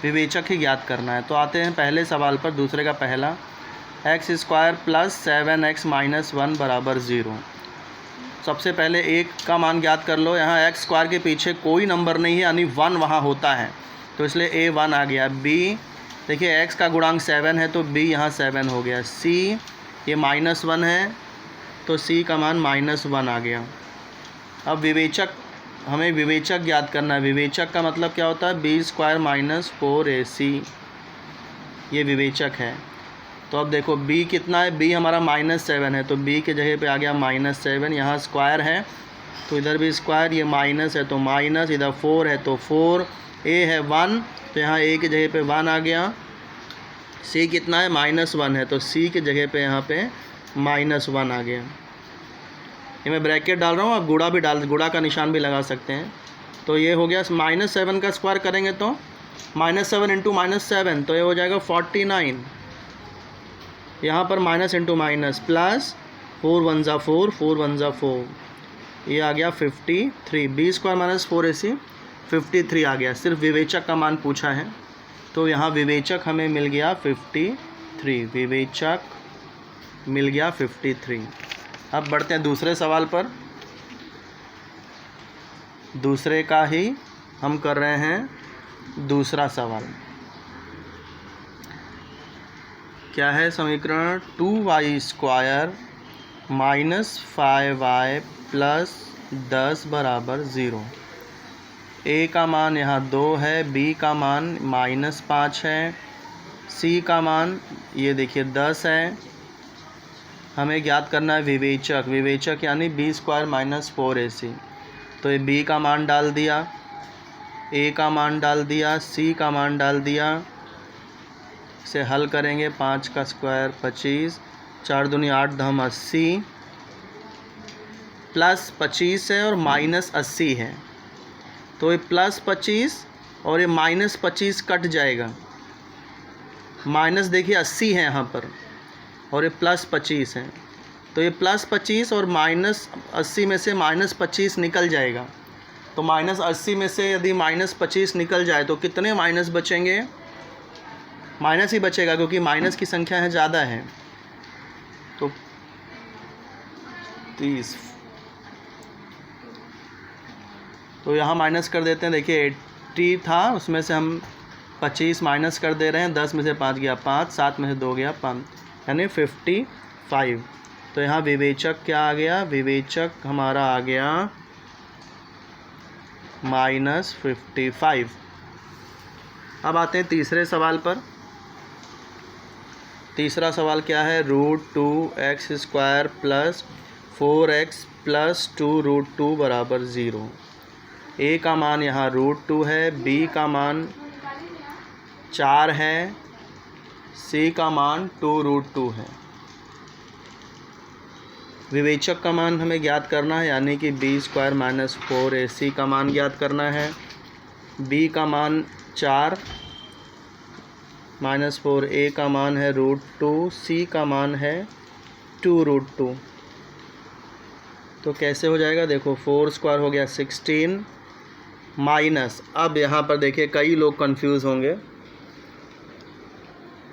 विवेचक ही ज्ञात करना है। तो आते हैं पहले सवाल पर, दूसरे का पहला, x² + 7x - 1 = 0। सबसे पहले एक का मान ज्ञात कर लो। यहाँ x² के पीछे कोई नंबर नहीं है, यानी 1 वहाँ होता है, तो इसलिए a 1 आ गया। b देखिए x का गुणांक 7 है, तो b यहाँ 7 हो गया। c ये -1 है, तो c का मान -1 आ गया। अब विवेचक, हमें विवेचक ज्ञात करना है। विवेचक का मतलब क्या होता है, b² - 4ac, ये विवेचक है। तो अब देखो b कितना है, b हमारा -7 है, तो b के जगह पे आ गया -7। यहाँ स्क्वायर है, तो इधर भी स्क्वायर, ये माइनस है तो माइनस, इधर 4 है तो 4, a है 1, तो यहाँ a के जगह पे 1 आ गया। c कितना है, -1 है, तो c के जगह पे यहाँ पे -1 आ गया। ये मैं ब्रैकेट डाल रहा हूँ, आप गुणा का निशान भी लगा सकते हैं। तो ये हो गया, -7 का स्क्वायर करेंगे तो -7 × -7, तो ये हो जाएगा 49। यहाँ पर माइनस इंटू माइनस प्लस, 4 1 ज़ा 4, 4 1 ज़ा 4, ये आ गया 53। b² - 4ac 53 आ गया। सिर्फ विवेचक का मान पूछा है, तो यहाँ विवेचक हमें मिल गया 53, विवेचक मिल गया 53। अब बढ़ते हैं दूसरे सवाल पर। दूसरे का ही हम कर रहे हैं दूसरा सवाल। क्या है समीकरण? 2y² माइनस 5y प्लस 10 बराबर 0। ए का मान यहाँ 2 है, बी का मान -5 है, सी का मान ये देखिए 10 है। हमें ज्ञात करना है विवेचक। विवेचक यानी b² माइनस 4ac। तो ये बी का मान डाल दिया, ए का मान डाल दिया, सी का मान डाल दिया। इसे हल करेंगे, 5 का स्क्वायर 25, 4 दूनी 8 दम 80, प्लस 25 है और माइनस 80 है। तो ये प्लस 25 और ये माइनस 25 कट जाएगा। माइनस देखिए 80 है यहाँ पर और ये प्लस 25 है, तो ये प्लस 25 और माइनस 80 में से माइनस 25 निकल जाएगा। तो माइनस 80 में से यदि माइनस 25 निकल जाए तो कितने माइनस बचेंगे? माइनस ही बचेगा, क्योंकि माइनस की संख्या है ज़्यादा है। तो 30, तो यहाँ माइनस कर देते हैं। देखिए 80 था, उसमें से हम 25 माइनस कर दे रहे हैं। 10 में से 5 गया 5, 7 में से 2 गया 5, यानी 55। तो यहाँ विवेचक क्या आ गया? विवेचक हमारा आ गया -55। अब आते हैं तीसरे सवाल पर। तीसरा सवाल क्या है? √2x² प्लस 4x प्लस 2√2 बराबर 0। ए का मान यहाँ √2 है, बी का मान 4 है, सी का मान 2√2 है। विवेचक का मान हमें ज्ञात करना है, यानी कि b² माइनस 4ac का मान ज्ञात करना है। b का मान 4 माइनस 4a का मान है √2, c का मान है 2√2। तो कैसे हो जाएगा? देखो 4² हो गया 16 माइनस, अब यहाँ पर देखिए कई लोग कंफ्यूज होंगे।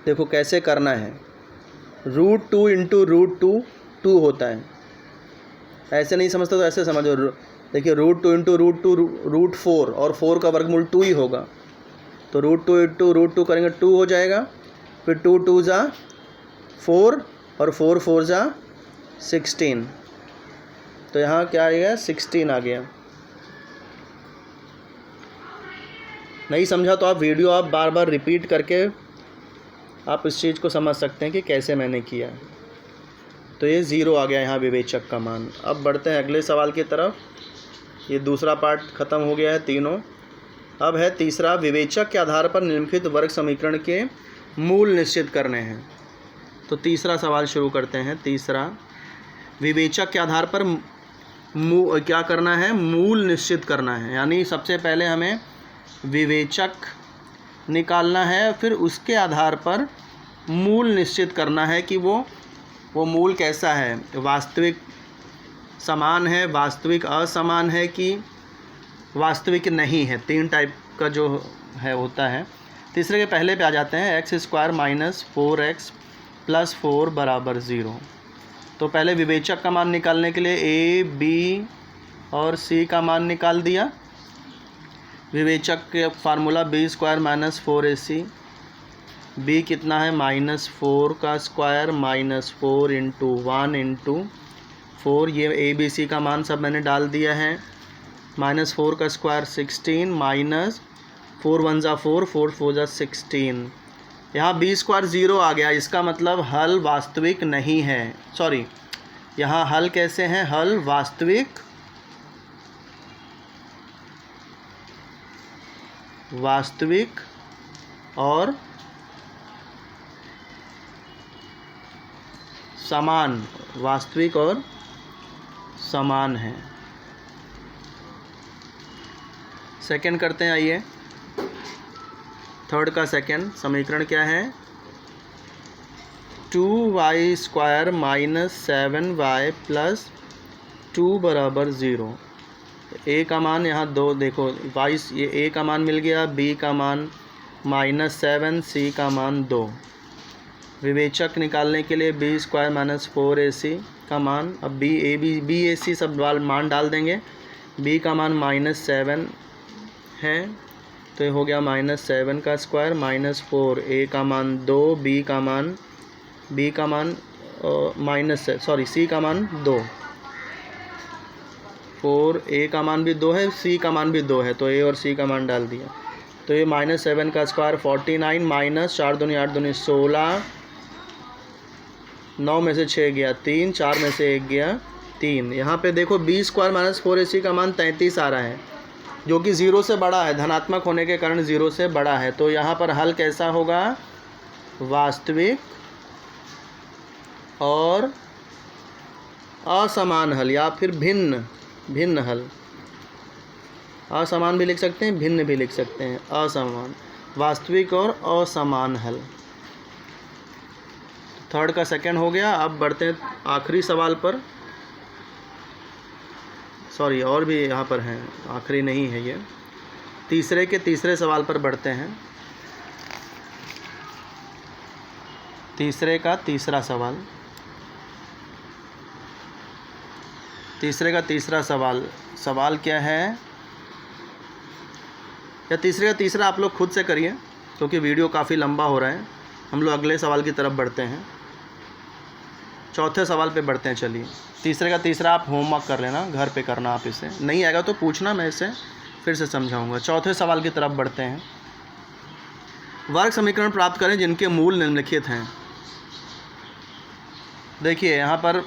देखो कैसे करना है। √2 इंटू √2 2 होता है। ऐसे नहीं समझते तो ऐसे समझो। देखिए √2 इंटू √2 √4, और 4 का वर्गमूल 2 ही होगा। तो √2 इंटू √2 करेंगे 2 हो जाएगा। फिर 2 2 जा 4 और 4 4 जा 16। तो यहाँ क्या आ गया? 16 आ गया। नहीं समझा तो आप वीडियो आप बार बार रिपीट करके आप इस चीज़ को समझ सकते हैं कि कैसे मैंने किया। तो ये 0 आ गया यहाँ विवेचक का मान। अब बढ़ते हैं अगले सवाल की तरफ। ये दूसरा पार्ट ख़त्म हो गया है तीनों। अब है तीसरा, विवेचक के आधार पर निम्नलिखित वर्ग समीकरण के मूल निश्चित करने हैं। तो तीसरा सवाल शुरू करते हैं। तीसरा, विवेचक के आधार पर क्या करना है? मूल निश्चित करना है। यानी सबसे पहले हमें विवेचक निकालना है, फिर उसके आधार पर मूल निश्चित करना है कि वो मूल कैसा है। वास्तविक समान है, वास्तविक असमान है, कि वास्तविक नहीं है। 3 टाइप का जो है होता है। तीसरे के पहले पे आ जाते हैं। x² माइनस 4x प्लस 4 बराबर 0। तो पहले विवेचक का मान निकालने के लिए a, b और c का मान निकाल दिया। विवेचक के formula b² minus 4ac। b कितना है? -4 का स्क्वायर माइनस 4 इंटू 1 इंटू 4। ये a b c का मान सब मैंने डाल दिया है। -4 का स्क्वायर 16 माइनस 4 1 जा 4, 4 4 जा 16। यहाँ b² 0 आ गया। इसका मतलब हल वास्तविक नहीं है। सॉरी, यहाँ हल कैसे हैं? हल वास्तविक और समान, वास्तविक और समान है। सेकंड करते हैं, आइए। थर्ड का सेकंड समीकरण क्या है? 2y² माइनस 7y प्लस 2 बराबर 0। ए का मान यहाँ 2 देखो, वाइस ये ए का मान मिल गया, बी का मान -7, सी का मान 2। विवेचक निकालने के लिए बी स्क्वायर माइनस 4ac का मान, अब बी ए सी सब मान डाल देंगे। बी का मान -7 है तो ये हो गया -7 का स्क्वायर माइनस 4, ए का मान 2, सी का मान 2, 4, ए का मान भी 2 है, सी का मान भी 2 है, तो ए और सी का मान डाल दिया। तो ये -7 का स्क्वायर 49 माइनस 4 दूनी 8 दूनी 16, 9 में से 6 गया 3, 4 में से 1 गया 3। यहाँ पे देखो बी स्क्वायर माइनस 4ac का मान 33 आ रहा है, जो कि 0 से बड़ा है, धनात्मक होने के कारण 0 से बड़ा है। तो यहाँ पर हल कैसा होगा? वास्तविक और असमान हल, या फिर भिन्न हल। असमान भी लिख सकते हैं, भिन्न भी लिख सकते हैं। असमान, वास्तविक और असमान हल। थर्ड का सेकंड हो गया। अब बढ़ते हैं आखिरी सवाल पर। सॉरी, और भी यहाँ पर हैं, आखिरी नहीं है ये। तीसरे सवाल पर बढ़ते हैं। तीसरे का तीसरा सवाल क्या है? या तीसरे का तीसरा आप लोग खुद से करिए, क्योंकि वीडियो काफ़ी लंबा हो रहा है। हम लोग अगले सवाल की तरफ बढ़ते हैं। चौथे सवाल पे बढ़ते हैं। चलिए, तीसरे का तीसरा आप होमवर्क कर लेना, घर पे करना आप इसे। नहीं आएगा तो पूछना, मैं इसे फिर से समझाऊंगा। चौथे सवाल की तरफ बढ़ते हैं। वर्ग समीकरण प्राप्त करें जिनके मूल निम्नलिखित हैं। देखिए यहाँ पर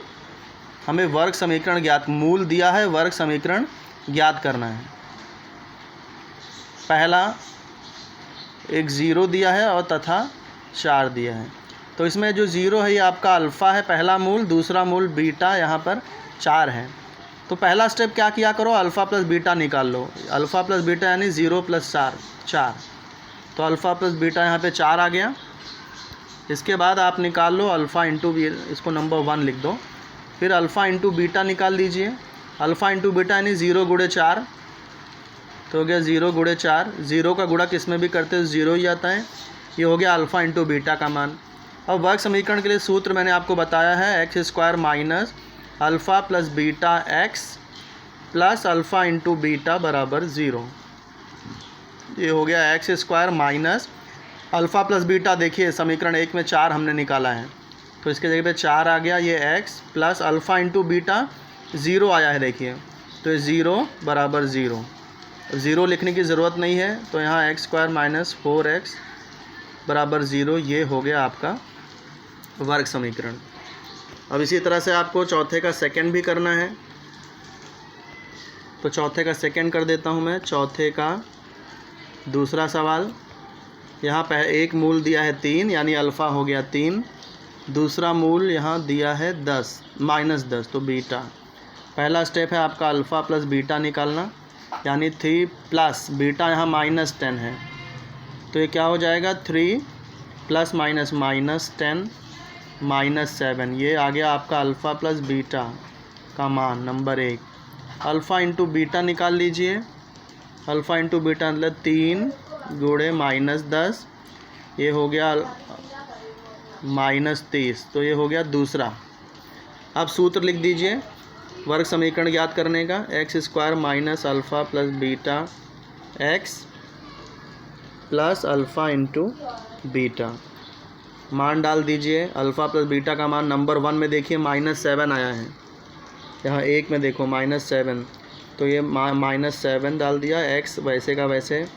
हमें वर्ग समीकरण मूल दिया है, वर्ग समीकरण ज्ञात करना है। पहला एक 0 दिया है और तथा 4 दिया है। तो इसमें जो 0 है ये आपका अल्फ़ा है, पहला मूल। दूसरा मूल बीटा, यहाँ पर 4 है। तो पहला स्टेप क्या किया करो? अल्फ़ा प्लस बीटा निकाल लो। अल्फ़ा प्लस बीटा यानी 0 + 4। तो अल्फ़ा प्लस बीटा यहाँ पे 4 आ गया। इसके बाद आप निकाल लो अल्फ़ा इंटू, इसको नंबर 1 लिख दो। फिर अल्फ़ा इंटू बीटा निकाल लीजिए। अल्फ़ा इंटू बीटा यानी 0 × 4, तो हो गया 0 × 4। 0 का गुणा किस में भी करते हैं 0 ही आता है। ये हो गया अल्फ़ा इंटू बीटा का मान। अब वर्ग समीकरण के लिए सूत्र मैंने आपको बताया है, x² minus alpha plus beta x plus alpha into beta बराबर 0। ये हो गया x² minus alpha plus beta. देखिए समीकरण 1 में 4 हमने निकाला है, तो इसके जगह पे 4 आ गया। ये x plus alpha into beta 0 आया है, देखिए। तो ये 0 बराबर 0। 0 लिखने की ज़रूरत नहीं है, तो यहाँ x² माइनस 4x बराबर 0। ये हो गया आपका वर्ग समीकरण। अब इसी तरह से आपको चौथे का सेकंड भी करना है, तो चौथे का सेकंड कर देता हूँ मैं। चौथे का दूसरा सवाल, यहाँ पे एक मूल दिया है 3, यानी अल्फ़ा हो गया 3। दूसरा मूल यहाँ दिया है -10, तो बीटा। पहला स्टेप है आपका अल्फ़ा प्लस बीटा निकालना, यानी 3 प्लस बीटा यहाँ -10 है, तो ये क्या हो जाएगा 3 + -10 -7। ये आ गया आपका अल्फ़ा प्लस बीटा का मान नंबर 1। अल्फ़ा इंटू बीटा निकाल लीजिए। अल्फ़ा इंटू बीटा मतलब 3 × -10, ये हो गया -30, तो ये हो गया दूसरा। अब सूत्र लिख दीजिए वर्ग समीकरण ज्ञात करने का, x² minus alpha plus beta x plus alpha into beta. मान डाल दीजिए। अल्फ़ा प्लस बीटा का मान नंबर 1 में देखिए -7 आया है, यहाँ 1 में देखो -7, तो ये -7 डाल दिया। x वैसे का वैसे,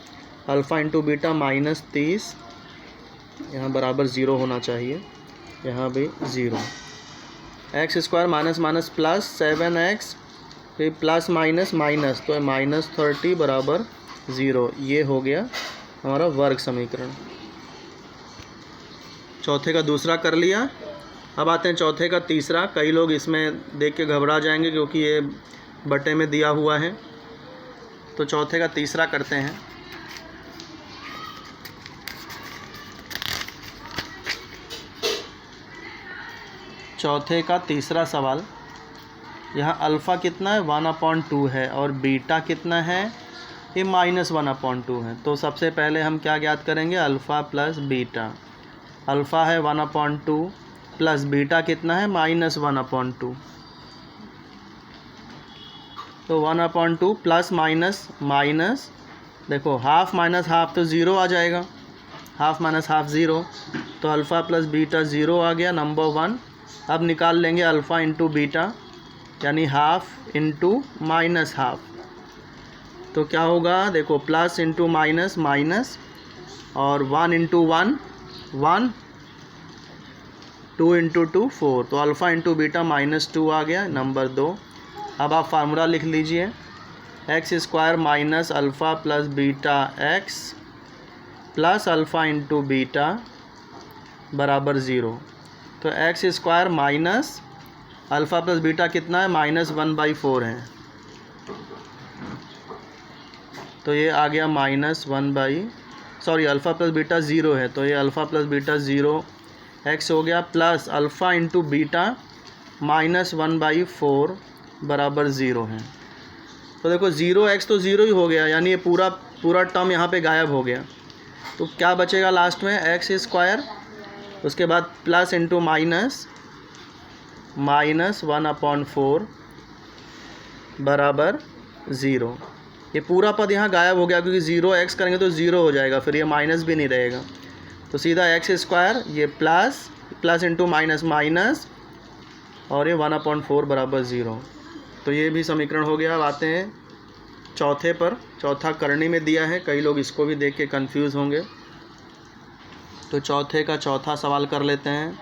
अल्फ़ा इंटू बीटा -30, यहाँ बराबर 0 होना चाहिए, यहाँ भी 0। x² minus minus plus 7x, फिर प्लस माइनस माइनस, तो -30 बराबर 0। ये हो गया हमारा वर्ग समीकरण। चौथे का दूसरा कर लिया। अब आते हैं चौथे का तीसरा। कई लोग इसमें देख के घबरा जाएंगे क्योंकि ये बटे में दिया हुआ है, तो चौथे का तीसरा करते हैं। चौथे का तीसरा सवाल, यहाँ अल्फ़ा कितना है 1/2 है और बीटा कितना है ये -1/2 है। तो सबसे पहले हम क्या ज्ञात करेंगे, अल्फ़ा प्लस बीटा। अल्फ़ा है 1/2 प्लस बीटा कितना है -1/2। तो 1/2 प्लस माइनस माइनस, देखो हाफ माइनस हाफ तो ज़ीरो आ जाएगा, हाफ माइनस हाफ ज़ीरो, तो अल्फ़ा प्लस बीटा ज़ीरो आ गया नंबर 1। अब निकाल लेंगे अल्फ़ा इंटू बीटा, यानी हाफ इंटू माइनस हाफ। तो क्या होगा, देखो प्लस इंटू माइनस माइनस, और 1 इंटू 1 1, 2 इंटू 2 4, तो अल्फ़ा इंटू बीटा -2 आ गया नंबर 2। अब आप फार्मूला लिख लीजिए, x² minus alpha plus beta x plus alpha into beta बराबर 0। तो x² minus alpha plus beta कितना है -1/4 है, तो ये आ गया अल्फ़ा प्लस बीटा 0 है, तो ये अल्फ़ा प्लस बीटा 0 x हो गया, प्लस अल्फ़ा इंटू बीटा -1/4 बराबर 0 है। तो देखो 0x तो 0 ही हो गया, यानी ये पूरा टर्म यहाँ पे गायब हो गया। तो क्या बचेगा लास्ट में, x², उसके बाद प्लस इंटू माइनस -1/4 बराबर 0। ये पूरा पद यहाँ गायब हो गया, क्योंकि 0x करेंगे तो 0 हो जाएगा, फिर ये माइनस भी नहीं रहेगा। तो सीधा x², ये प्लस इंटू माइनस माइनस, और ये 1/4 बराबर 0। तो ये भी समीकरण हो गया। अब आते हैं चौथे पर। चौथा करनी में दिया है, कई लोग इसको भी देख के कंफ्यूज होंगे। तो चौथे का चौथा सवाल कर लेते हैं।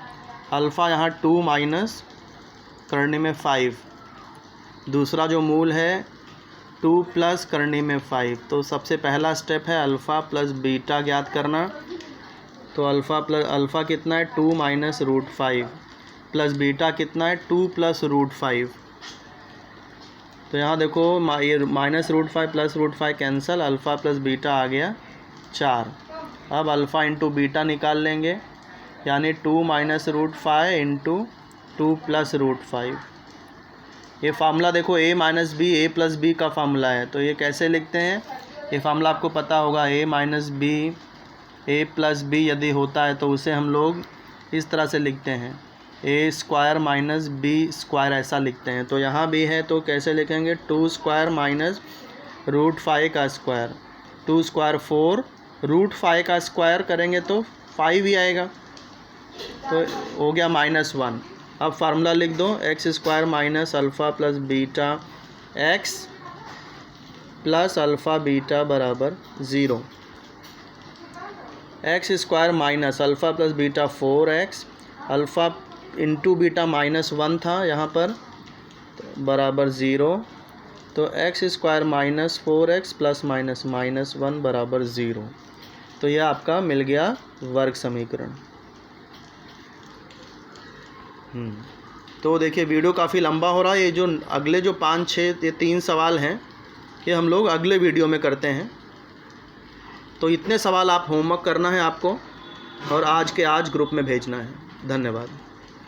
अल्फ़ा यहाँ 2 माइनस करनी में 5, दूसरा जो मूल है 2 प्लस करनी में 5। तो सबसे पहला स्टेप है अल्फ़ा प्लस बीटा ज्ञात करना। तो अल्फ़ा कितना है 2 माइनस √5 प्लस बीटा कितना है 2 प्लस √5। तो यहाँ देखो ये -√5 plus √5 cancel, alpha plus beta आ गया 4। अब अल्फ़ा इंटू बीटा निकाल लेंगे, यानी 2 माइनस √5 इंटू 2 प्लस √5। ये फार्मूला देखो a minus b a plus B का फार्मूला है। तो ये कैसे लिखते हैं, ये फार्मूला आपको पता होगा, a minus b a plus b यदि होता है तो उसे हम लोग इस तरह से लिखते हैं, a² माइनस b², ऐसा लिखते हैं। तो यहाँ भी है तो कैसे लिखेंगे, 2² माइनस √5 का स्क्वायर, 2² 4, √5 का स्क्वायर करेंगे तो 5 ही आएगा, तो हो गया -1। अब फार्मूला लिख दो, x² minus alpha plus beta x plus alpha beta बराबर 0। x² minus alpha plus beta 4x, alpha into beta -1 था यहाँ पर, बराबर 0। तो x² माइनस 4x प्लस -1 बराबर 0। तो यह आपका मिल गया वर्ग समीकरण। तो देखिए वीडियो काफ़ी लंबा हो रहा है। ये जो अगले जो 5-6 ये 3 सवाल हैं, ये हम लोग अगले वीडियो में करते हैं। तो इतने सवाल आप होमवर्क करना है आपको, और आज के आज ग्रुप में भेजना है। धन्यवाद।